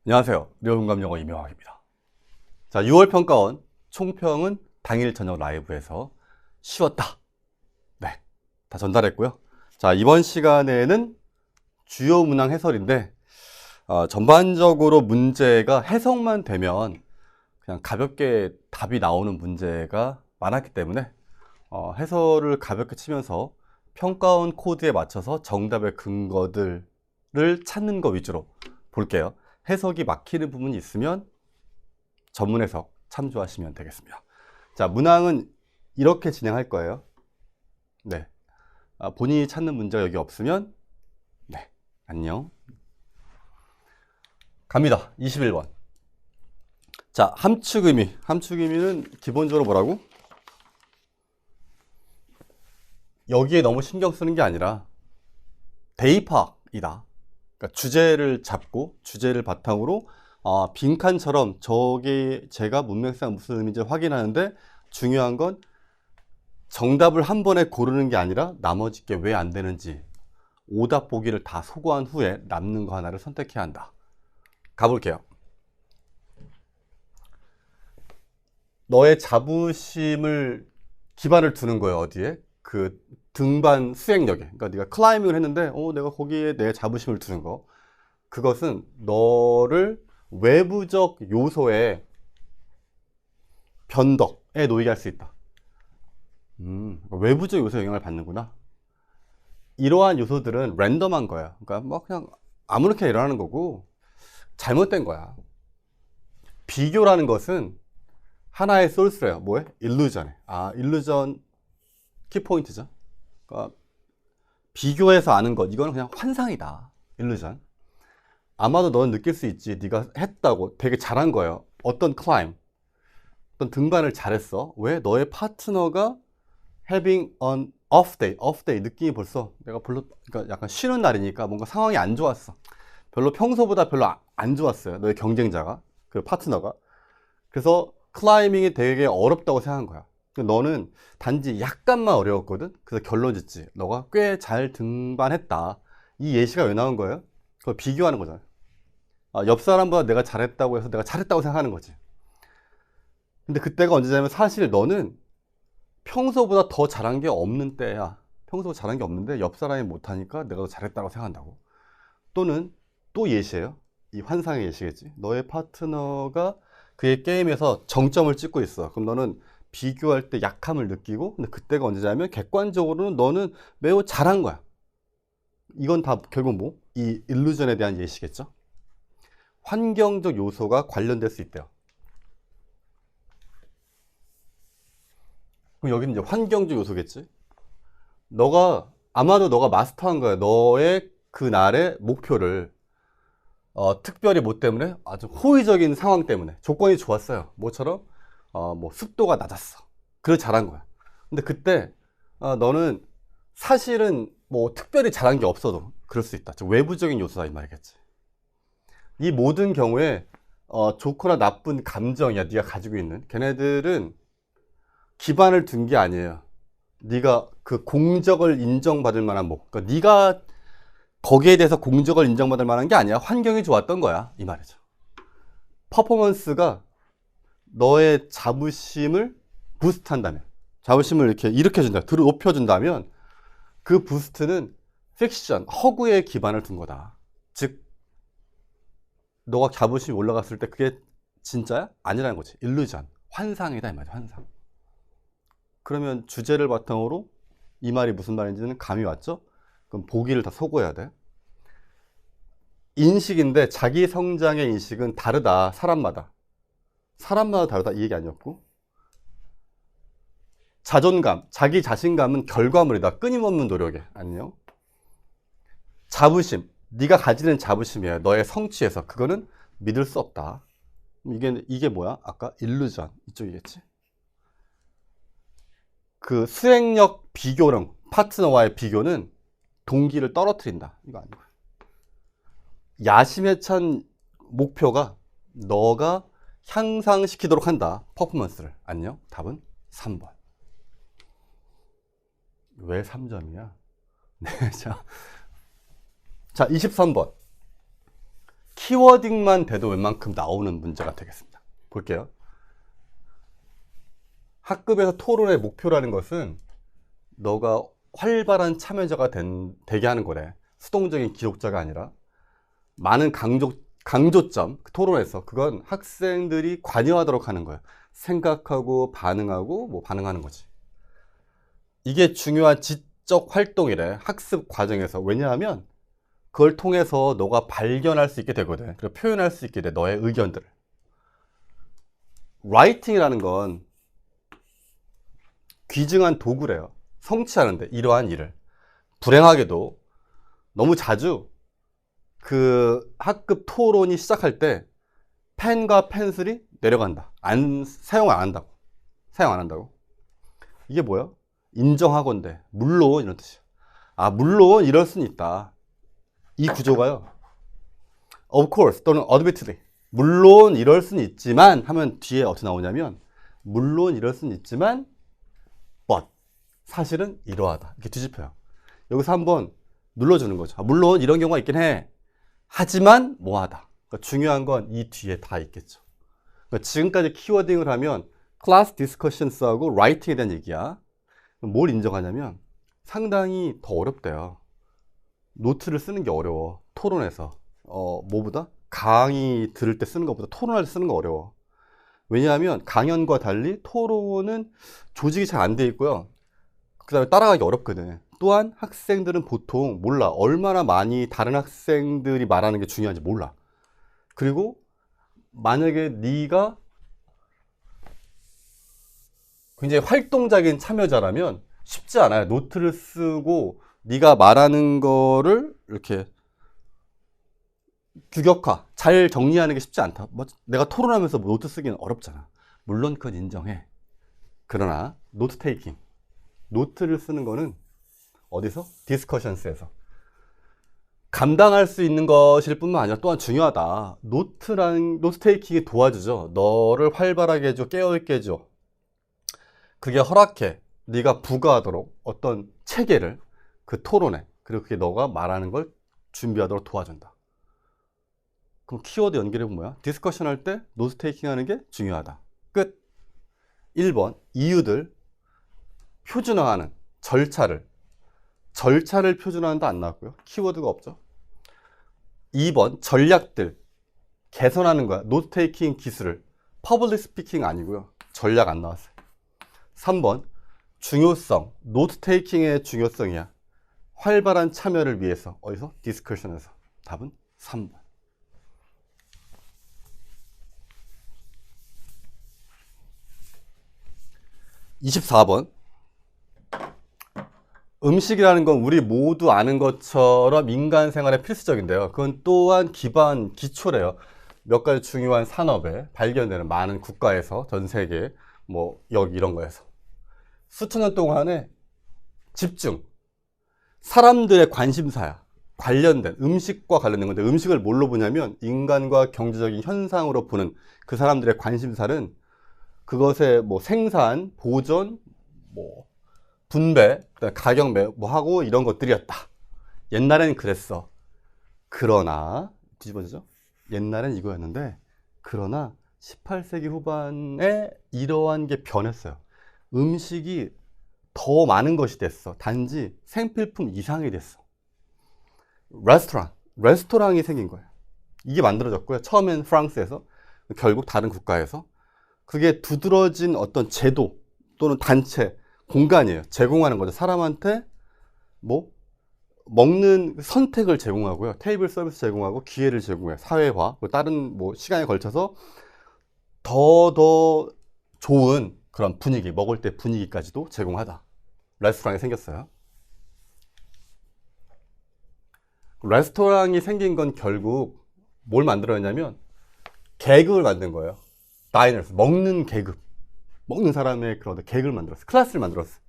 안녕하세요. 리얼공감영어 이명학입니다. 자, 6월 평가원 총평은 당일 저녁 라이브에서 쉬웠다. 네, 다 전달했고요. 자, 이번 시간에는 주요 문항 해설인데 전반적으로 문제가 해석만 되면 그냥 가볍게 답이 나오는 문제가 많았기 때문에 해설을 가볍게 치면서 평가원 코드에 맞춰서 정답의 근거들을 찾는 거 위주로 볼게요. 해석이 막히는 부분이 있으면 전문 해석 참조하시면 되겠습니다. 자, 문항은 이렇게 진행할 거예요. 네, 본인이 찾는 문제가 여기 없으면 네, 안녕. 갑니다. 21번. 자, 함축의미. 함축의미는 기본적으로 뭐라고? 여기에 너무 신경 쓰는 게 아니라 대입학이다. 그러니까 주제를 잡고 주제를 바탕으로 빈칸처럼 저게 제가 문맥상 무슨 의미인지 확인하는데 중요한 건 정답을 한 번에 고르는 게 아니라 나머지 게 왜 안 되는지 오답 보기를 다 소거한 후에 남는 거 하나를 선택해야 한다. 가볼게요. 너의 자부심을 기반을 두는 거예요. 어디에? 그 등반 수행력에. 그러니까 네가 클라이밍을 했는데 내가 거기에 내 자부심을 두는 거. 그것은 너를 외부적 요소의 변덕에 놓이게 할 수 있다. 외부적 요소에 영향을 받는구나. 이러한 요소들은 랜덤한 거야. 그러니까 뭐 그냥 아무렇게나 일어나는 거고 잘못된 거야. 비교라는 것은 하나의 소스래요. 뭐에? 일루전에. 일루전 키포인트죠. 그러니까 비교해서 아는 것, 이거는 그냥 환상이다. 일루전. 아마도 너는 느낄 수 있지. 네가 했다고 되게 잘한 거예요. 어떤 클라임, 어떤 등반을 잘했어. 왜? 너의 파트너가 having an off day 느낌이 벌써 내가 별로, 그러니까 약간 쉬는 날이니까 뭔가 상황이 안 좋았어. 별로 평소보다 별로 안 좋았어요. 너의 경쟁자가, 그 파트너가. 그래서 클라이밍이 되게 어렵다고 생각한 거야. 너는 단지 약간만 어려웠거든. 그래서 결론 짓지. 너가 꽤 잘 등반했다. 이 예시가 왜 나온 거예요? 그걸 비교하는 거잖아요. 옆 사람보다 내가 잘했다고 해서 내가 잘했다고 생각하는 거지. 근데 그때가 언제냐면 사실 너는 평소보다 더 잘한 게 없는 때야. 평소보다 잘한 게 없는데 옆 사람이 못하니까 내가 더 잘했다고 생각한다고. 또는 또 예시예요. 이 환상의 예시겠지. 너의 파트너가 그의 게임에서 정점을 찍고 있어. 그럼 너는 비교할 때 약함을 느끼고, 근데 그때가 언제냐면 객관적으로는 너는 매우 잘한 거야. 이건 다 결국 뭐? 이 일루전에 대한 예시겠죠. 환경적 요소가 관련될 수 있대요. 그럼 여기는 이제 환경적 요소겠지. 아마도 너가 마스터한 거야. 너의 그날의 목표를. 특별히 뭐 때문에? 아주 호의적인 상황 때문에. 조건이 좋았어요. 뭐처럼? 뭐 습도가 낮았어. 그래서 잘한 거야. 근데 그때 너는 사실은 뭐 특별히 잘한 게 없어도 그럴 수 있다. 즉 외부적인 요소다 이 말이겠지. 이 모든 경우에 좋거나 나쁜 감정이야. 네가 가지고 있는. 걔네들은 기반을 둔 게 아니에요. 네가 그 공적을 인정받을 만한 그러니까 네가 거기에 대해서 공적을 인정받을 만한 게 아니야. 환경이 좋았던 거야. 이 말이죠. 퍼포먼스가 너의 자부심을 부스트한다면, 자부심을 이렇게 준다, 높여준다면 그 부스트는 픽션, 허구에 기반을 둔 거다. 즉, 너가 자부심이 올라갔을 때 그게 진짜야? 아니라는 거지. 일루전, 환상이다 이 말이야. 환상. 그러면 주제를 바탕으로 이 말이 무슨 말인지는 감이 왔죠? 그럼 보기를 다 소거해야 돼. 인식인데 자기 성장의 인식은 다르다. 사람마다 다르다 이 얘기 아니었고, 자존감, 자기 자신감은 결과물이다. 끊임없는 노력에. 안녕. 자부심, 네가 가지는 자부심이야. 너의 성취에서. 그거는 믿을 수 없다. 이게 뭐야? 아까 일루전 이쪽이겠지. 그 수행력 비교랑 파트너와의 비교는 동기를 떨어뜨린다. 이거 아니고. 야심에 찬 목표가 너가 향상시키도록 한다. 퍼포먼스를. 안녕. 답은 3번. 왜 3점이야? 네, 자, 23번. 키워딩만 돼도 웬만큼 나오는 문제가 되겠습니다. 볼게요. 학급에서 토론의 목표라는 것은 너가 활발한 참여자가 되게 하는 거래. 수동적인 기록자가 아니라. 많은 강조점, 토론에서 그건 학생들이 관여하도록 하는 거예요. 생각하고 반응하고 뭐 반응하는 거지. 이게 중요한 지적 활동이래. 학습 과정에서. 왜냐하면 그걸 통해서 너가 발견할 수 있게 되거든. 그리고 표현할 수 있게 돼. 너의 의견들을. 라이팅이라는 건 귀중한 도구래요. 성취하는데 이러한 일을. 불행하게도 너무 자주 그 학급 토론이 시작할 때 펜과 펜슬이 내려간다. 사용 안 한다고. 사용 안 한다고. 이게 뭐야? 인정하건대. 물론 이런 뜻이야. 아, 물론 이럴 수는 있다. 이 구조가요. Of course 또는 admittedly. 물론 이럴 수는 있지만 하면 뒤에 어떻게 나오냐면 물론 이럴 수는 있지만 but 사실은 이러하다. 이렇게 뒤집혀요. 여기서 한번 눌러주는 거죠. 아, 물론 이런 경우가 있긴 해. 하지만 뭐하다. 그러니까 중요한 건 이 뒤에 다 있겠죠. 그러니까 지금까지 키워딩을 하면 class discussions하고 writing에 대한 얘기야. 뭘 인정하냐면 상당히 더 어렵대요. 노트를 쓰는 게 어려워. 토론에서. 뭐보다? 강의 들을 때 쓰는 것보다 토론할 때 쓰는 거 어려워. 왜냐하면 강연과 달리 토론은 조직이 잘 안 돼 있고요. 그 다음에 따라가기 어렵거든. 또한 학생들은 보통 몰라. 얼마나 많이 다른 학생들이 말하는 게 중요한지 몰라. 그리고 만약에 네가 굉장히 활동적인 참여자라면 쉽지 않아요. 노트를 쓰고 네가 말하는 거를 이렇게 규격화, 잘 정리하는 게 쉽지 않다. 내가 토론하면서 노트 쓰기는 어렵잖아. 물론 그건 인정해. 그러나 노트 테이킹, 노트를 쓰는 거는 어디서? 디스커션스에서 감당할 수 있는 것일 뿐만 아니라 또한 중요하다. 노트 테이킹이 도와주죠. 너를 활발하게 해줘, 깨어있게 해줘. 그게 허락해. 네가 부과하도록 어떤 체계를 그 토론에, 그리고 그게 너가 말하는 걸 준비하도록 도와준다. 그럼 키워드 연결해보면 뭐야? 디스커션 할 때 노트 테이킹 하는 게 중요하다. 끝. 1번 이유들 표준화하는 절차를 표준화하는데 안 나왔고요. 키워드가 없죠. 2번 전략들 개선하는 거야. 노트 테이킹 기술을. 퍼블릭 스피킹 아니고요. 전략 안 나왔어요. 3번 중요성, 노트 테이킹의 중요성이야. 활발한 참여를 위해서. 어디서? 디스커션에서. 답은 3번. (24번) 음식이라는 건 우리 모두 아는 것처럼 인간 생활에 필수적인데요. 그건 또한 기초래요. 몇 가지 중요한 산업에 발견되는 많은 국가에서, 전 세계, 뭐 여기 이런 거에서 수천 년 동안에 집중, 사람들의 관심사야. 관련된, 음식과 관련된 건데, 음식을 뭘로 보냐면 인간과 경제적인 현상으로 보는 그 사람들의 관심사는 그것의 뭐 생산, 보존, 뭐 분배, 가격 뭐 하고 이런 것들이었다. 옛날엔 그랬어. 그러나 뒤집어지죠? 옛날엔 이거였는데, 그러나 18세기 후반에 이러한 게 변했어요. 음식이 더 많은 것이 됐어. 단지 생필품 이상이 됐어. 레스토랑이 생긴 거예요. 이게 만들어졌고요. 처음엔 프랑스에서, 결국 다른 국가에서. 그게 두드러진 어떤 제도 또는 단체, 공간이에요. 제공하는 거죠. 사람한테 뭐 먹는 선택을 제공하고요. 테이블 서비스 제공하고 기회를 제공해요. 사회화, 다른 뭐 시간에 걸쳐서 더 좋은 그런 분위기, 먹을 때 분위기까지도 제공하다. 레스토랑이 생겼어요. 레스토랑이 생긴 건 결국 뭘 만들었냐면 계급을 만든 거예요. 다이너스, 먹는 계급, 먹는 사람의 그런 계급을 만들었어. 클래스를 만들었어.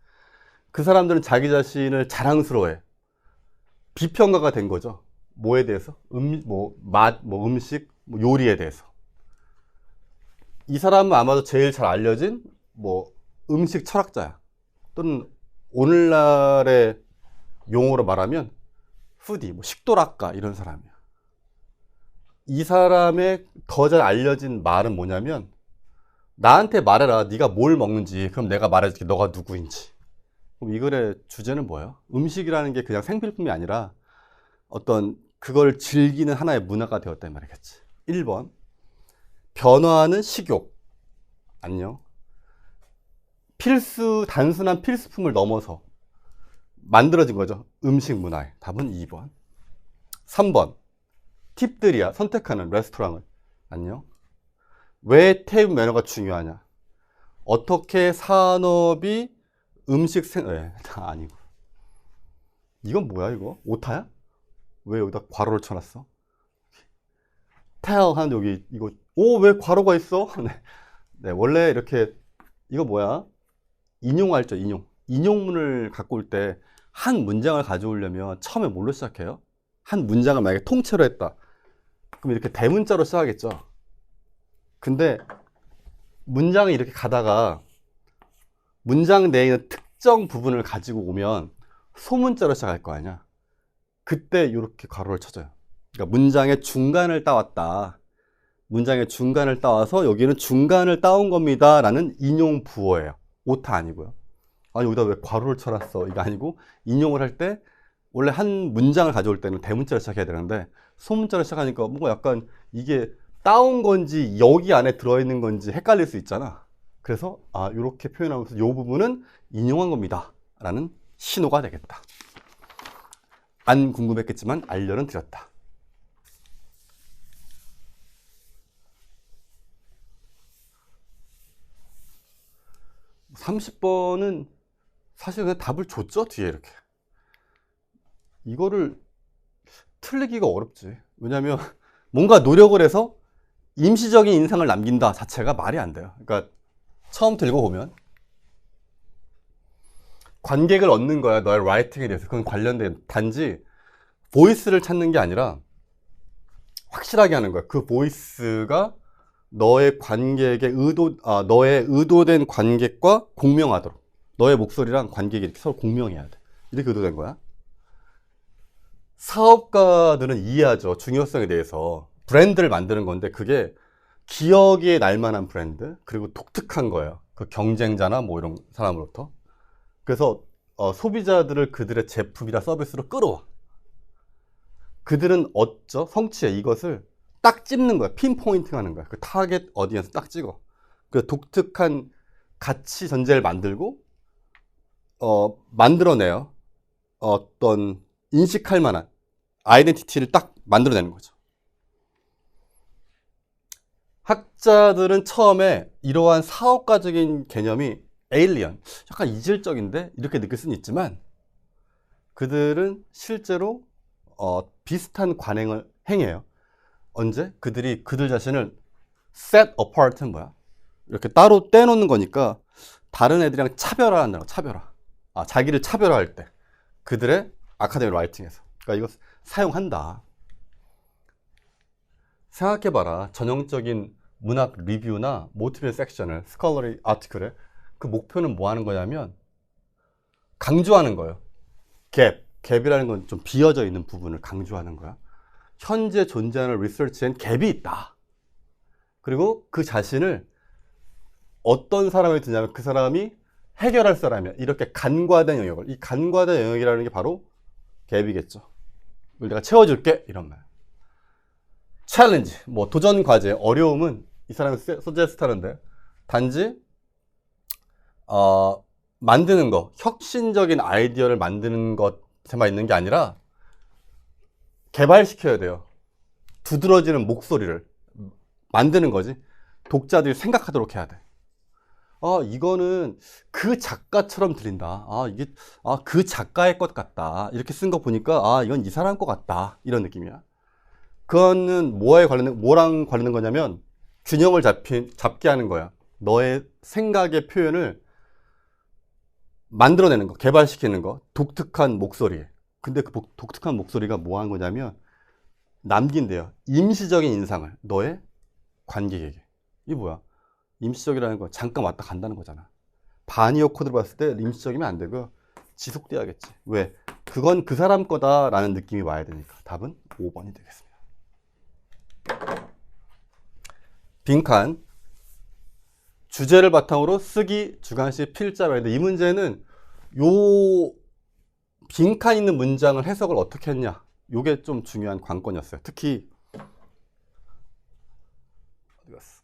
그 사람들은 자기 자신을 자랑스러워해. 비평가가 된 거죠. 뭐에 대해서? 맛, 음식, 요리에 대해서. 이 사람은 아마도 제일 잘 알려진 음식 철학자야. 또는 오늘날의 용어로 말하면 푸디, 식도락가 이런 사람이야. 이 사람의 더 잘 알려진 말은 뭐냐면 나한테 말해라. 네가 뭘 먹는지. 그럼 내가 말해줄게. 너가 누구인지. 그럼 이 글의 주제는 뭐예요? 음식이라는 게 그냥 생필품이 아니라 어떤 그걸 즐기는 하나의 문화가 되었단 말이겠지. 1번 변화하는 식욕. 안녕. 단순한 필수품을 넘어서 만들어진 거죠. 음식 문화에. 답은 2번. 3번 팁들이야. 선택하는 레스토랑을. 안녕. 왜 테이블 매너가 중요하냐? 어떻게 산업이 아니고. 이건 뭐야 이거? 오타야? 왜 여기다 괄호를 쳐놨어? tell 하는 여기 이거 왜 괄호가 있어? 네, 원래 이렇게 이거 뭐야? 인용할 죠, 인용. 인용문을 갖고 올 때 한 문장을 가져오려면 처음에 뭘로 시작해요? 한 문장을 만약에 통째로 했다. 그럼 이렇게 대문자로 시작하겠죠. 근데 문장이 이렇게 가다가 문장 내에 있는 특정 부분을 가지고 오면 소문자로 시작할 거 아니야. 그때 이렇게 괄호를 쳐줘요. 그러니까 문장의 중간을 따왔다. 문장의 중간을 따와서 여기는 중간을 따온 겁니다. 라는 인용 부호예요. 오타 아니고요. 아니 여기다 왜 괄호를 쳐놨어? 이거 아니고 인용을 할 때 원래 한 문장을 가져올 때는 대문자로 시작해야 되는데 소문자로 시작하니까 뭔가 약간 이게 따온 건지 여기 안에 들어있는 건지 헷갈릴 수 있잖아. 그래서 이렇게 표현하면서 이 부분은 인용한 겁니다. 라는 신호가 되겠다. 안 궁금했겠지만 알려는 드렸다. 30번은 사실 그냥 답을 줬죠, 뒤에 이렇게. 이거를 틀리기가 어렵지. 왜냐면 뭔가 노력을 해서 임시적인 인상을 남긴다 자체가 말이 안 돼요. 그러니까 처음부터 읽어보면 관객을 얻는 거야, 너의 라이팅에 대해서. 그건 관련된, 단지 보이스를 찾는 게 아니라 확실하게 하는 거야. 그 보이스가 너의 관객의 너의 의도된 관객과 공명하도록. 너의 목소리랑 관객이 이렇게 서로 공명해야 돼. 이렇게 의도된 거야. 사업가들은 이해하죠. 중요성에 대해서. 브랜드를 만드는 건데 그게 기억에 날만한 브랜드, 그리고 독특한 거예요. 그 경쟁자나 뭐 이런 사람으로부터. 그래서 소비자들을 그들의 제품이나 서비스로 끌어와. 그들은 얻죠. 성취해. 이것을 딱 찝는 거야. 핀포인팅 하는 거야. 그 타겟 어디에서 딱 찍어. 그 독특한 가치 전제를 만들고 만들어내요. 어떤 인식할 만한 아이덴티티를 딱 만들어내는 거죠. 학자들은 처음에 이러한 사업가적인 개념이 에일리언, 약간 이질적인데 이렇게 느낄 수는 있지만 그들은 실제로 비슷한 관행을 행해요. 언제? 그들 자신을 set apart는 뭐야? 이렇게 따로 떼놓는 거니까 다른 애들이랑 차별화한다는 거, 차별화. 자기를 차별화할 때 그들의 아카데미 라이팅에서. 그러니까 이거 사용한다. 생각해봐라. 전형적인 문학 리뷰나 모티브 섹션을, 스컬러리 아티클에 그 목표는 뭐 하는 거냐면 강조하는 거예요. 갭이라는 건 좀 비어져 있는 부분을 강조하는 거야. 현재 존재하는 리서치엔 갭이 있다. 그리고 그 자신을 어떤 사람이 드냐면 그 사람이 해결할 사람이야. 이렇게 간과된 영역을. 이 간과된 영역이라는 게 바로 갭이겠죠. 이걸 내가 채워줄게. 이런 말. 챌린지, 뭐 도전 과제, 어려움은 이 사람이 서제스트 하는데 단지 만드는 거, 혁신적인 아이디어를 만드는 것에만 있는 게 아니라 개발시켜야 돼요. 두드러지는 목소리를 만드는 거지. 독자들이 생각하도록 해야 돼. 이거는 그 작가처럼 들린다. 이게 그 작가의 것 같다. 이렇게 쓴 거 보니까 이건 이 사람 것 같다. 이런 느낌이야. 그거는 뭐랑 관련된 거냐면 균형을 잡게 하는 거야. 너의 생각의 표현을 만들어내는 거, 개발시키는 거, 독특한 목소리에. 근데 그 독특한 목소리가 뭐 하는 거냐면 남긴대요. 임시적인 인상을 너의 관객에게. 이게 뭐야? 임시적이라는 건 잠깐 왔다 간다는 거잖아. 반이어 코드를 봤을 때 임시적이면 안 되고 지속돼야겠지. 왜? 그건 그 사람 거다라는 느낌이 와야 되니까. 답은 5번이 되겠습니다. 빈칸. 주제를 바탕으로 쓰기, 주관식, 필자가. 이 문제는 요 빈칸 있는 문장을 해석을 어떻게 했냐. 요게 좀 중요한 관건이었어요. 특히 어디 갔어?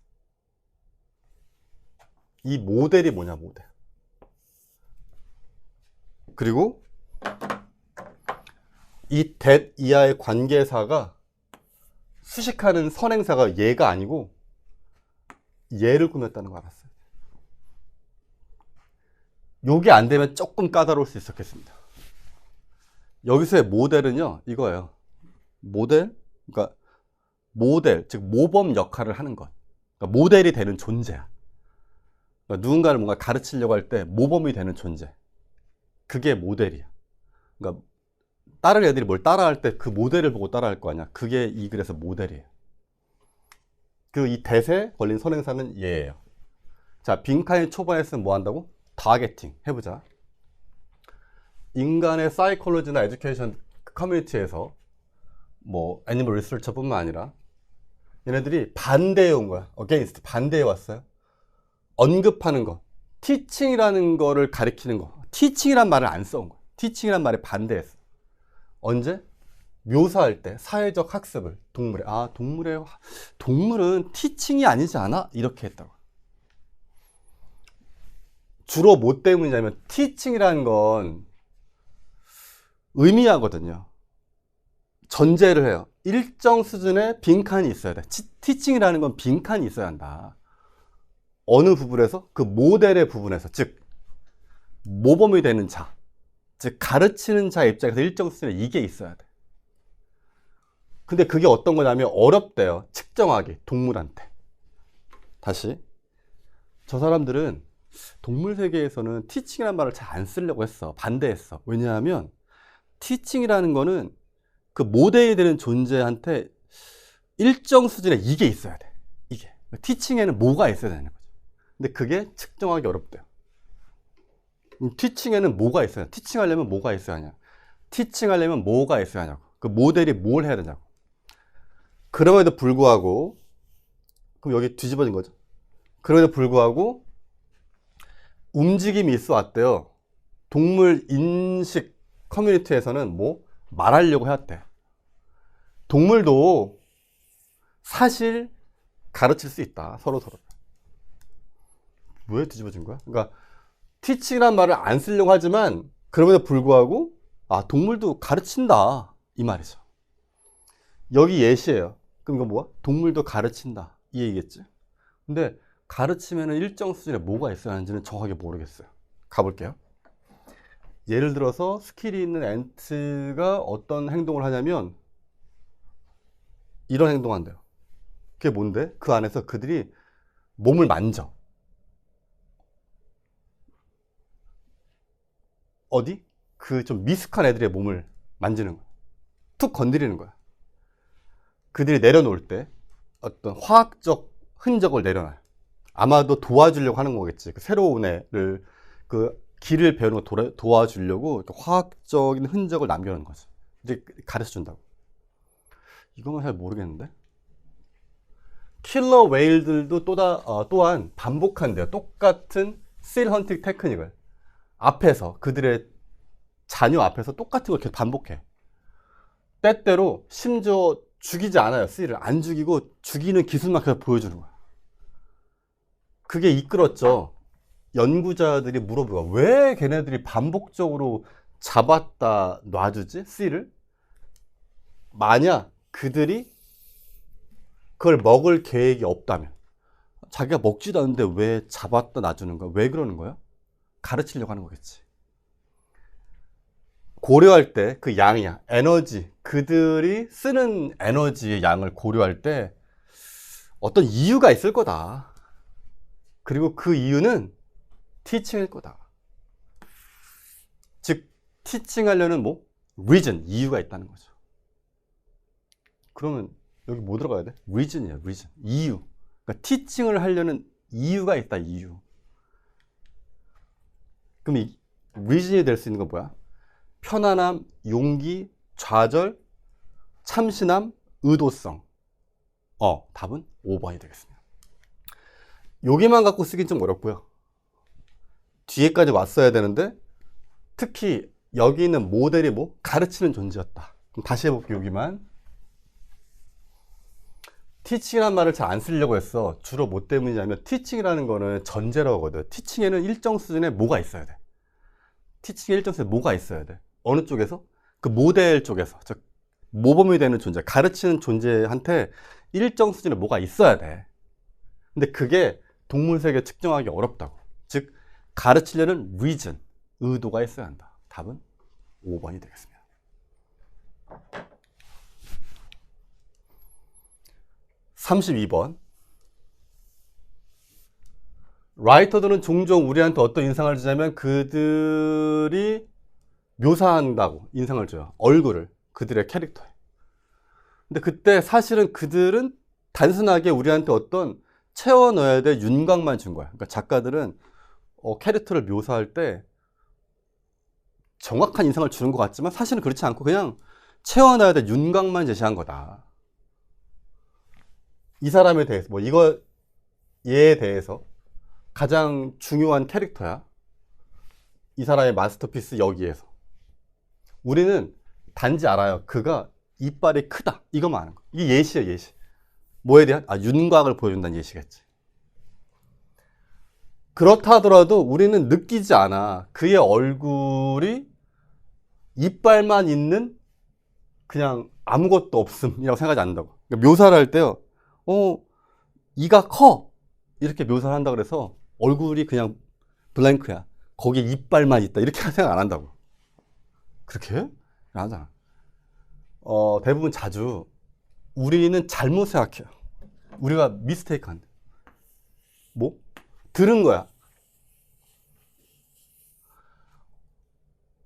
이 모델이 뭐냐, 모델. 그리고 이 that 이하의 관계사가 수식하는 선행사가 얘가 아니고 얘를 꾸몄다는 거 알았어요. 요게 안 되면 조금 까다로울 수 있었겠습니다. 여기서의 모델은요, 이거예요. 모델, 그러니까 모델, 즉 모범 역할을 하는 것. 그러니까 모델이 되는 존재야. 그러니까 누군가를 뭔가 가르치려고 할 때 모범이 되는 존재. 그게 모델이야. 그러니까 다른 애들이 뭘 따라할 때 그 모델을 보고 따라할 거 아니야. 그게 이 글에서 모델이에요. 그 이 대세 걸린 선행사는 얘예요. 자, 빈칸의 초반에 쓰면 뭐 한다고? 타겟팅 해보자. 인간의 사이콜로지나 에듀케이션 커뮤니티에서 뭐 애니멀 리서처뿐만 아니라 얘네들이 반대해 온 거야. against, 반대해 왔어요. 언급하는 거, teaching이라는 거를 가리키는 거. teaching이란 말을 안 써온 거야. teaching이란 말에 반대했어. 언제? 묘사할 때 사회적 학습을 동물에, 아, 동물은 teaching이 아니지 않아? 이렇게 했다고. 주로 뭐 때문이냐면 teaching이라는 건 의미하거든요. 전제를 해요. 일정 수준의 빈칸이 있어야 돼. teaching이라는 건 빈칸이 있어야 한다. 어느 부분에서? 그 모델의 부분에서, 즉 모범이 되는 자, 즉 가르치는 자 입장에서 일정 수준의 이게 있어야 돼. 근데 그게 어떤 거냐면 어렵대요. 측정하기, 동물한테. 다시, 저 사람들은 동물 세계에서는 티칭이라는 말을 잘 안 쓰려고 했어. 반대했어. 왜냐하면 티칭이라는 거는 그 모델이 되는 존재한테 일정 수준의 이게 있어야 돼. 이게. 티칭에는 뭐가 있어야 되는 거죠. 근데 그게 측정하기 어렵대요. 티칭에는 뭐가 있어야, 티칭하려면 뭐가 있어야 하냐. 티칭하려면 뭐가 있어야 하냐고. 그 모델이 뭘 해야 되냐고. 그럼에도 불구하고, 그럼 여기 뒤집어진 거죠. 그럼에도 불구하고 움직임이 있어 왔대요. 동물 인식 커뮤니티에서는 뭐 말하려고 해왔대. 동물도 사실 가르칠 수 있다. 서로서로. 왜 뒤집어진 거야? 그러니까 티칭이란 말을 안 쓰려고 하지만 그럼에도 불구하고 아, 동물도 가르친다. 이 말이죠. 여기 예시예요. 그럼 이거 뭐야? 동물도 가르친다. 이 얘기겠지. 근데 가르치면은 일정 수준에 뭐가 있어야 하는지는 정확하게 모르겠어요. 가볼게요. 예를 들어서 스킬이 있는 엔트가 어떤 행동을 하냐면 이런 행동한대요. 그게 뭔데? 그 안에서 그들이 몸을 만져. 어디? 그 좀 미숙한 애들의 몸을 만지는 거야. 툭 건드리는 거야. 그들이 내려놓을 때 어떤 화학적 흔적을 내려놔요. 아마도 도와주려고 하는 거겠지. 그 새로운 애를, 그 길을 배우는 거 도와주려고 화학적인 흔적을 남겨놓는 거지. 이제 가르쳐 준다고. 이거는 잘 모르겠는데. 킬러 웨일들도 또한 반복한대요. 똑같은 실 헌팅 테크닉을 앞에서, 그들의 자녀 앞에서 똑같은 걸 계속 반복해. 때때로 심지어 죽이지 않아요. 실을 안 죽이고 죽이는 기술만 계속 보여주는 거야. 그게 이끌었죠. 연구자들이 물어보고 왜 걔네들이 반복적으로 잡았다 놔주지? 실을? 만약 그들이 그걸 먹을 계획이 없다면, 자기가 먹지도 않는데 왜 잡았다 놔주는 거야? 왜 그러는 거야? 가르치려고 하는 거겠지. 고려할 때 그 양이야. 에너지. 그들이 쓰는 에너지의 양을 고려할 때 어떤 이유가 있을 거다. 그리고 그 이유는 티칭일 거다. 즉, 티칭하려는 뭐? reason, 이유가 있다는 거죠. 그러면 여기 뭐 들어가야 돼? reason이야, reason. 이유. 그러니까 티칭을 하려는 이유가 있다, 이유. 그럼 이 reason이 될 수 있는 건 뭐야? 편안함, 용기, 좌절, 참신함, 의도성. 답은 5번이 되겠습니다. 여기만 갖고 쓰긴 좀 어렵고요. 뒤에까지 왔어야 되는데, 특히 여기 있는 모델이 뭐? 가르치는 존재였다. 그럼 다시 해볼게요. 여기만. 티칭이라는 말을 잘 안 쓰려고 했어. 주로 뭐 때문이냐면 티칭이라는 거는 전제라고 하거든. 티칭에는 일정 수준의 뭐가 있어야 돼. 티칭에 일정 수준의 뭐가 있어야 돼. 어느 쪽에서? 그 모델 쪽에서. 즉 모범이 되는 존재, 가르치는 존재한테 일정 수준의 뭐가 있어야 돼. 근데 그게 동물 세계 측정하기 어렵다고. 즉 가르치려는 reason, 의도가 있어야 한다. 답은 5번이 되겠습니다. (32번) 라이터들은 종종 우리한테 어떤 인상을 주냐면 그들이 묘사한다고 인상을 줘요. 얼굴을, 그들의 캐릭터에. 근데 그때 사실은 그들은 단순하게 우리한테 어떤 채워 넣어야 될 윤곽만 준 거야. 그러니까 작가들은 캐릭터를 묘사할 때 정확한 인상을 주는 것 같지만 사실은 그렇지 않고 그냥 채워 넣어야 될 윤곽만 제시한 거다. 이 사람에 대해서 얘에 대해서 가장 중요한 캐릭터야. 이 사람의 마스터피스 여기에서. 우리는 단지 알아요. 그가 이빨이 크다. 이거만 아는 거. 이게 예시야, 예시. 뭐에 대한? 윤곽을 보여준다는 예시겠지. 그렇다 하더라도 우리는 느끼지 않아. 그의 얼굴이 이빨만 있는 그냥 아무것도 없음이라고 생각하지 않는다고. 그러니까 묘사를 할 때요. 이가 커. 이렇게 묘사를 한다 그래서 얼굴이 그냥 블랭크야. 거기에 이빨만 있다. 이렇게 생각 안 한다고. 그렇게 해? 하잖아. 대부분 자주 우리는 잘못 생각해요. 우리가 미스테이크 한다. 뭐? 들은 거야.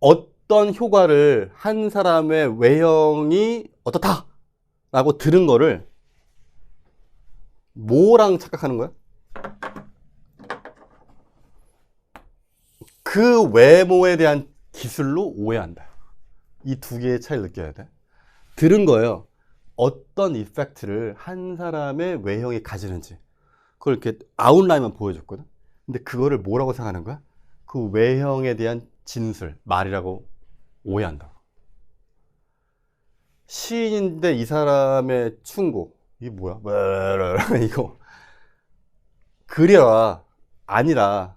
어떤 효과를 한 사람의 외형이 어떻다 라고 들은 거를 뭐랑 착각하는 거야? 그 외모에 대한 기술로 오해한다. 이 두 개의 차이를 느껴야 돼. 들은 거예요. 어떤 이펙트를 한 사람의 외형이 가지는지. 그걸 이렇게 아웃라인만 보여줬거든. 근데 그거를 뭐라고 생각하는 거야? 그 외형에 대한 진술, 말이라고 오해한다고. 시인인데 이 사람의 충고. 이게 뭐야? 이거. 그려라. 아니라,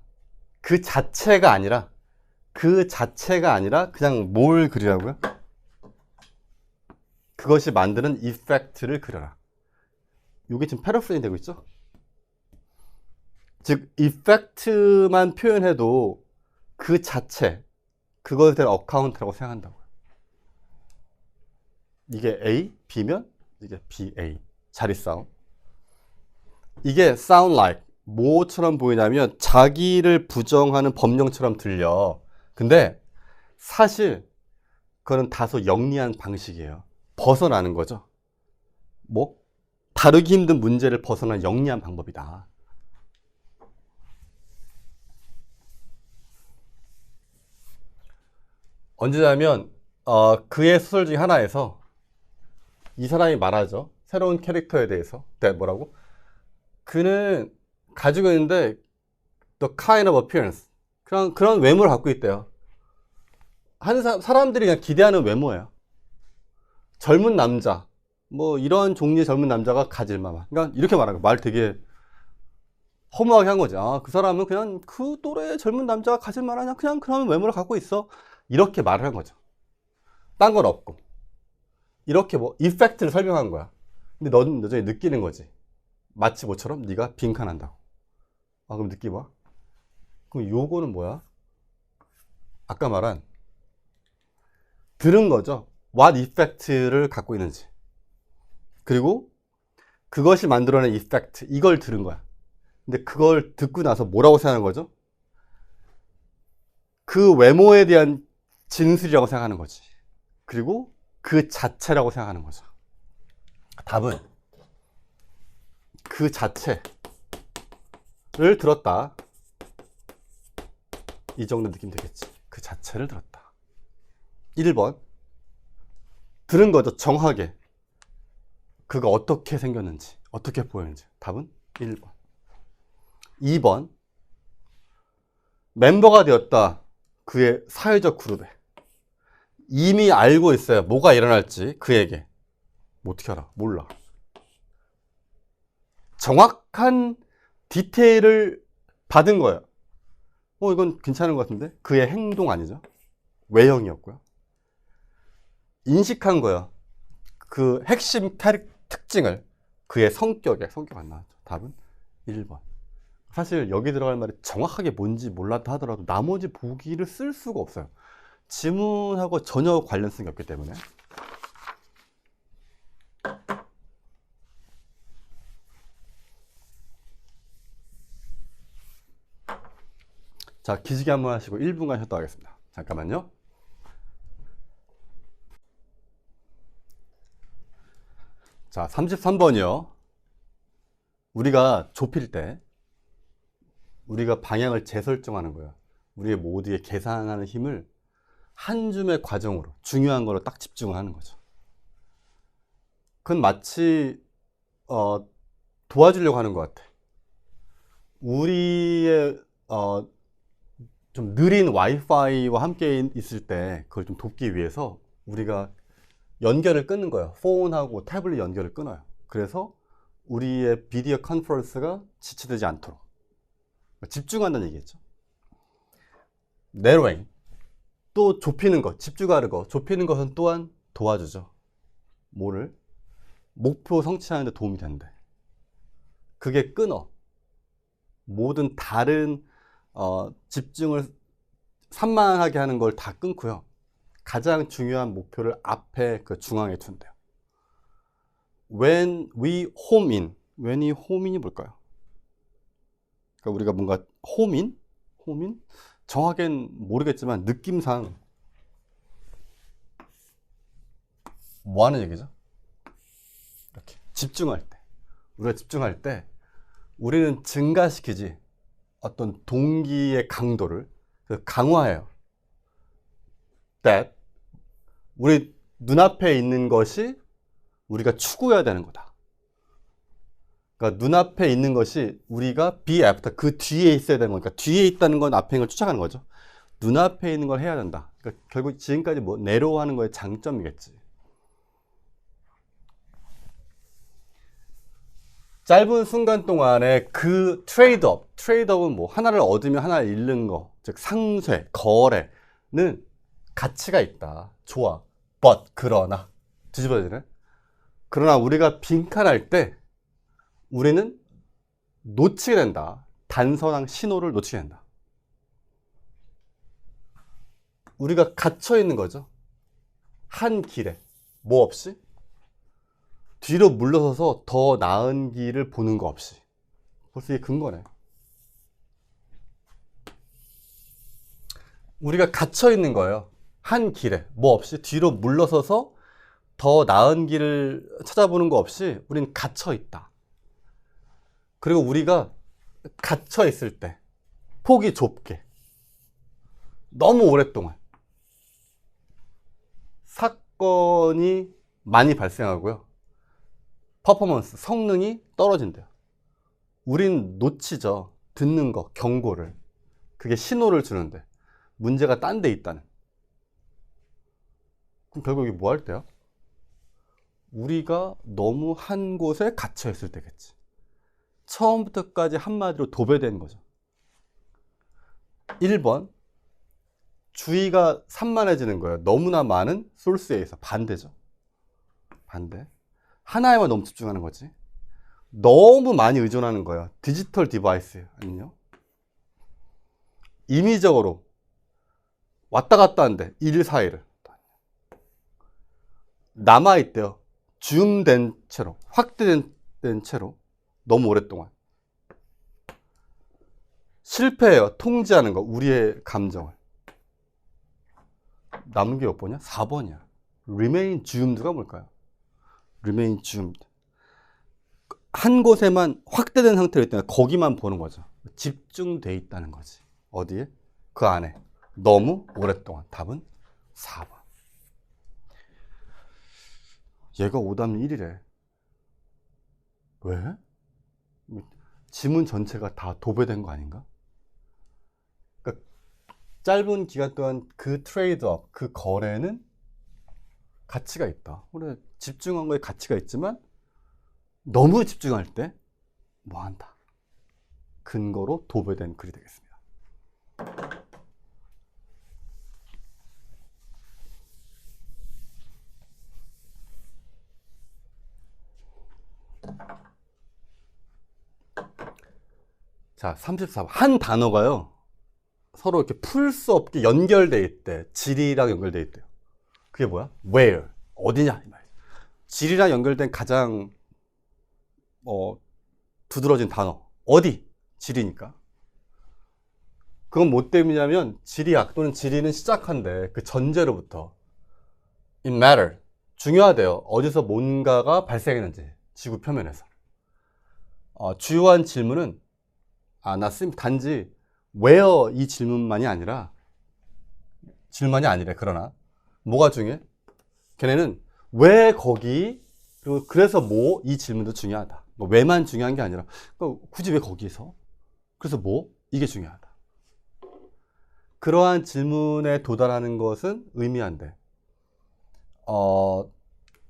그 자체가 아니라 그냥 뭘 그리라고요? 그것이 만드는 이펙트를 그려라. 이게 지금 패러프레이징 되고 있죠? 즉 이펙트만 표현해도 그 자체, 그것에 대한 어카운트라고 생각한다고요. 이게 A, B면 이게 BA, 자리 싸움. 이게 sound like, 뭐처럼 보이냐면 자기를 부정하는 법령처럼 들려. 근데 사실 그거는 다소 영리한 방식이에요. 벗어나는 거죠. 뭐? 다루기 힘든 문제를 벗어나는 영리한 방법이다. 언제냐면 그의 소설 중에 하나에서 이 사람이 말하죠. 새로운 캐릭터에 대해서. 뭐라고? 그는 가지고 있는데 the kind of appearance, 그런 외모를 갖고 있대요. 사람들이 그냥 기대하는 외모예요. 젊은 남자, 뭐 이런 종류의 젊은 남자가 가질 만한. 그러니까 이렇게 말하는 거야. 말 되게 허무하게 한 거지. 그 사람은 그냥 그 또래의 젊은 남자가 가질 만한 그냥 그런 외모를 갖고 있어. 이렇게 말을 한 거죠. 딴 건 없고. 이렇게 뭐 이펙트를 설명한 거야. 근데 너는 여전히 느끼는 거지. 마치 뭐처럼 네가 빈칸한다고. 그럼 느끼봐. 그럼 요거는 뭐야? 아까 말한 들은 거죠. what effect를 갖고 있는지. 그리고 그것이 만들어낸 effect, 이걸 들은 거야. 근데 그걸 듣고 나서 뭐라고 생각하는 거죠? 그 외모에 대한 진술이라고 생각하는 거지. 그리고 그 자체라고 생각하는 거죠. 답은 그 자체를 들었다. 이 정도 느낌 되겠지. 그 자체를 들었다. 1번. 들은 거죠. 정확하게. 그가 어떻게 생겼는지, 어떻게 보였는지. 답은 1번. 2번. 멤버가 되었다. 그의 사회적 그룹에. 이미 알고 있어요. 뭐가 일어날지 그에게. 뭐 어떻게 알아? 몰라. 정확한 디테일을 받은 거예요. 이건 괜찮은 것 같은데? 그의 행동 아니죠? 외형이었고요. 인식한 거예요. 그 핵심 특징을. 그의 성격 안 나왔죠. 답은 1번. 사실 여기 들어갈 말이 정확하게 뭔지 몰랐다 하더라도 나머지 보기를 쓸 수가 없어요. 지문하고 전혀 관련성이 없기 때문에. 자, 기지개 한번 하시고 1분간 쉬었다 하겠습니다. 잠깐만요. 자, 33번이요. 우리가 좁힐 때 우리가 방향을 재설정하는 거예요. 우리의 모두의 계산하는 힘을 한 줌의 과정으로 중요한 거로 딱 집중을 하는 거죠. 그건 마치 도와주려고 하는 것 같아. 우리의 좀 느린 와이파이와 함께 있을 때 그걸 좀 돕기 위해서 우리가 연결을 끊는 거예요. 폰하고 태블릿 연결을 끊어요. 그래서 우리의 비디오 컨퍼런스가 지체되지 않도록 집중한다는 얘기겠죠. 내로잉, 또 좁히는 것, 집중하는 것, 좁히는 것은 또한 도와주죠. 뭐를? 목표 성취하는 데 도움이 된대. 그게 끊어. 모든 다른 집중을 산만하게 하는 걸 다 끊고요. 가장 중요한 목표를 앞에 그 중앙에 둔대요. When we home in. when이 home in이 뭘까요? 그러니까 우리가 뭔가 home in? home in? 정확하게는 모르겠지만 느낌상 뭐 하는 얘기죠? 이렇게 집중할 때, 우리가 집중할 때 우리는 증가시키지 어떤 동기의 강도를 강화해요. That 우리 눈앞에 있는 것이 우리가 추구해야 되는 거다. 그러니까 눈앞에 있는 것이 우리가 be after, 그 뒤에 있어야 되는 거니까 뒤에 있다는 건 앞에 있는 걸 쫓아가는 거죠. 눈앞에 있는 걸 해야 된다. 그러니까 결국 지금까지 뭐 내려하는 거의 장점이겠지. 짧은 순간 동안에 그 트레이드업은 뭐 하나를 얻으면 하나를 잃는 거, 즉 상쇄, 거래는 가치가 있다. 좋아. but 그러나 뒤집어지네. 그러나 우리가 빈칸할 때 우리는 놓치게 된다. 단서랑 신호를 놓치게 된다. 우리가 갇혀 있는 거죠. 한 길에 뭐 없이 뒤로 물러서서 더 나은 길을 보는 거 없이. 벌써 이게 근거네. 우리가 갇혀 있는 거예요. 한 길에 뭐 없이 뒤로 물러서서 더 나은 길을 찾아보는 거 없이 우린 갇혀 있다. 그리고 우리가 갇혀 있을 때 폭이 좁게 너무 오랫동안 사건이 많이 발생하고요. 퍼포먼스, 성능이 떨어진대요. 우린 놓치죠. 듣는 거, 경고를. 그게 신호를 주는데 문제가 딴 데 있다는. 그럼 결국 이게 뭐 할 때야? 우리가 너무 한 곳에 갇혀 있을 때겠지. 처음부터까지 한마디로 도배된 거죠. 1번, 주의가 산만해지는 거예요. 너무나 많은 소스에 의해서. 반대죠. 반대. 하나에만 너무 집중하는 거지. 너무 많이 의존하는 거예요. 디지털 디바이스 아니요. 임의적으로 왔다 갔다 한대. 1일 4일을. 남아있대요. 줌된 채로, 확대된 채로 너무 오랫동안. 실패해요. 통제하는 거. 우리의 감정을. 남은 게 몇 번이야? 4번이야. Remain zoomed.가 뭘까요? Remain zoomed. 한 곳에만 확대된 상태로 있다면 거기만 보는 거죠. 집중돼 있다는 거지. 어디에? 그 안에. 너무 오랫동안. 답은 4번. 얘가 오답률 1이래. 왜? 지문 전체가 다 도배된 거 아닌가? 그러니까 짧은 기간 동안 그 트레이드업, 그 거래는 가치가 있다. 우리 집중한 거에 가치가 있지만 너무 집중할 때 뭐 한다. 근거로 도배된 글이 되겠습니다. 자, 34번. 한 단어가요, 서로 이렇게 풀 수 없게 연결돼 있대. 질이랑 연결돼 있대요. 그게 뭐야? where. 어디냐? 이 말이야. 질이랑 연결된 가장, 두드러진 단어. 어디? 질이니까. 그건 뭐 때문이냐면, 질이학 또는 질이는 시작한대. 그 전제로부터. It matter. 중요하대요. 어디서 뭔가가 발생했는지. 지구 표면에서. 주요한 질문은, 단지, where 이 질문만이 아니라, 질문이 아니래. 그러나, 뭐가 중요해? 걔네는 왜 거기, 그리고 그래서 뭐, 이 질문도 중요하다. 뭐 왜만 중요한 게 아니라, 굳이 왜 거기서? 그래서 뭐? 이게 중요하다. 그러한 질문에 도달하는 것은 의미한데,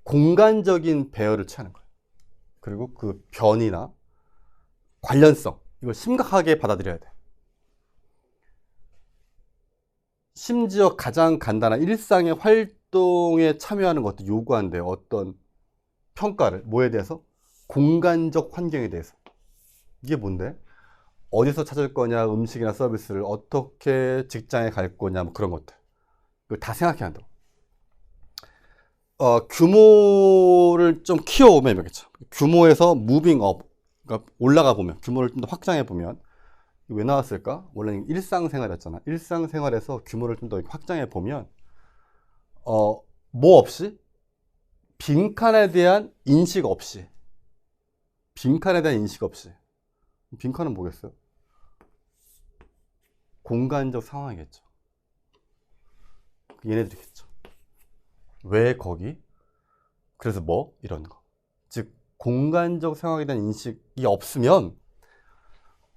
공간적인 배열을 취하는 거예요. 그리고 그 변이나 관련성, 이걸 심각하게 받아들여야 돼. 심지어 가장 간단한 일상의 활동에 참여하는 것도 요구한대요. 어떤 평가를. 뭐에 대해서? 공간적 환경에 대해서. 이게 뭔데? 어디서 찾을 거냐, 음식이나 서비스를 어떻게 직장에 갈 거냐, 뭐 그런 것들. 이걸 다 생각해야 한다고. 규모를 좀 키워보면 이렇겠죠. 규모에서 무빙 업, 그러니까 올라가 보면, 규모를 좀 더 확장해 보면, 왜 나왔을까? 원래는 일상생활이었잖아. 일상생활에서 규모를 좀 더 확장해 보면, 뭐 없이? 빈칸에 대한 인식 없이. 빈칸에 대한 인식 없이. 빈칸은 뭐겠어요? 공간적 상황이겠죠. 얘네들이겠죠. 왜 거기? 그래서 뭐? 이런 거. 즉, 공간적 상황에 대한 인식이 없으면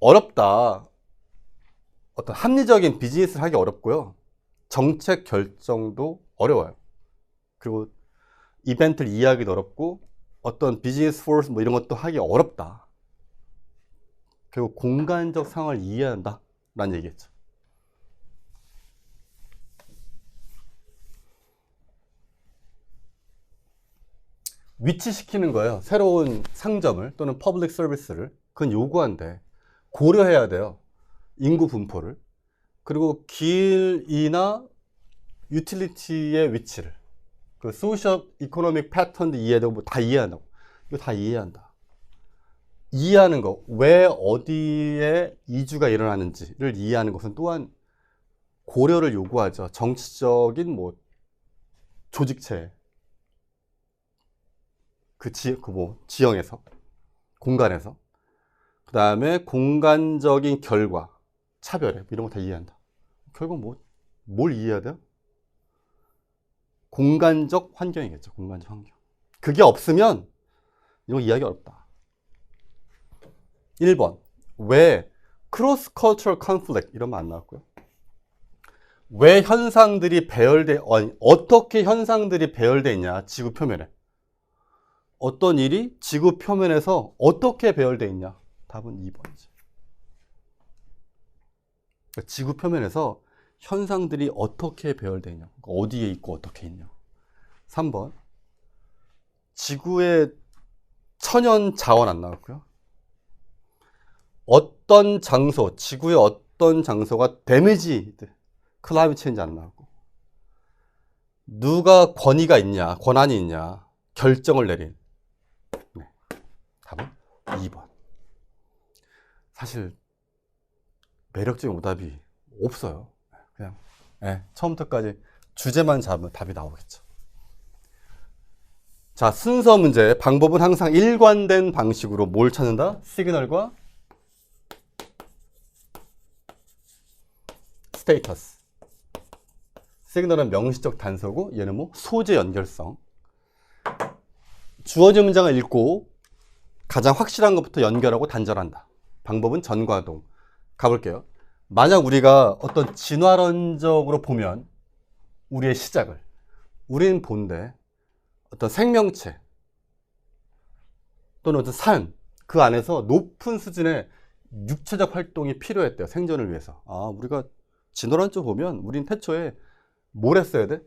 어렵다. 어떤 합리적인 비즈니스를 하기 어렵고요. 정책 결정도 어려워요. 그리고 이벤트를 이해하기도 어렵고, 어떤 비즈니스 포스 뭐 이런 것도 하기 어렵다. 결국 공간적 상황을 이해해야 한다. 라는 얘기겠죠. 위치시키는 거예요. 새로운 상점을 또는 퍼블릭 서비스를. 그건 요구한데 고려해야 돼요. 인구 분포를. 그리고 길이나 유틸리티의 위치를. 그 소셜 이코노믹 패턴도 이해되고 뭐 다 이해한다고. 이거 다 이해한다. 이해하는 거. 왜 어디에 이주가 일어나는지를 이해하는 것은 또한 고려를 요구하죠. 정치적인 뭐 조직체. 지형에서, 공간에서. 그 다음에 공간적인 결과, 차별에, 이런 거 다 이해한다. 결국 뭘 이해해야 돼요? 공간적 환경이겠죠, 공간적 환경. 그게 없으면, 이거 이해하기 어렵다. 1번. 왜, 크로스 컬처럴 컨플릭트, 이런 말 안 나왔고요. 왜 현상들이 어떻게 현상들이 배열되어 있냐, 지구 표면에. 어떤 일이 지구 표면에서 어떻게 배열되어 있냐? 답은 2번이지. 그러니까 지구 표면에서 현상들이 어떻게 배열되어 있냐? 어디에 있고 어떻게 있냐? 3번. 지구의 천연 자원 안 나왔고요. 어떤 장소, 지구의 어떤 장소가 데미지, 클라이밋 체인지 안 나왔고. 누가 권한이 있냐? 결정을 내린. 네. 답은 2번. 사실 매력적인 오답이 없어요. 그냥 처음부터까지 주제만 잡으면 답이 나오겠죠. 자, 순서 문제. 방법은 항상 일관된 방식으로 뭘 찾는다? 시그널과 스테이터스. 시그널은 명시적 단서고 얘는 소재 연결성. 주어진 문장을 읽고 가장 확실한 것부터 연결하고 단절한다. 방법은 전과 동. 가볼게요. 만약 우리가 어떤 진화론적으로 보면 우리의 시작을, 우리는 본데 어떤 생명체 또는 어떤 삶, 그 안에서 높은 수준의 육체적 활동이 필요했대요. 생존을 위해서. 우리가 진화론적으로 보면 우린 태초에 뭘 했어야 돼?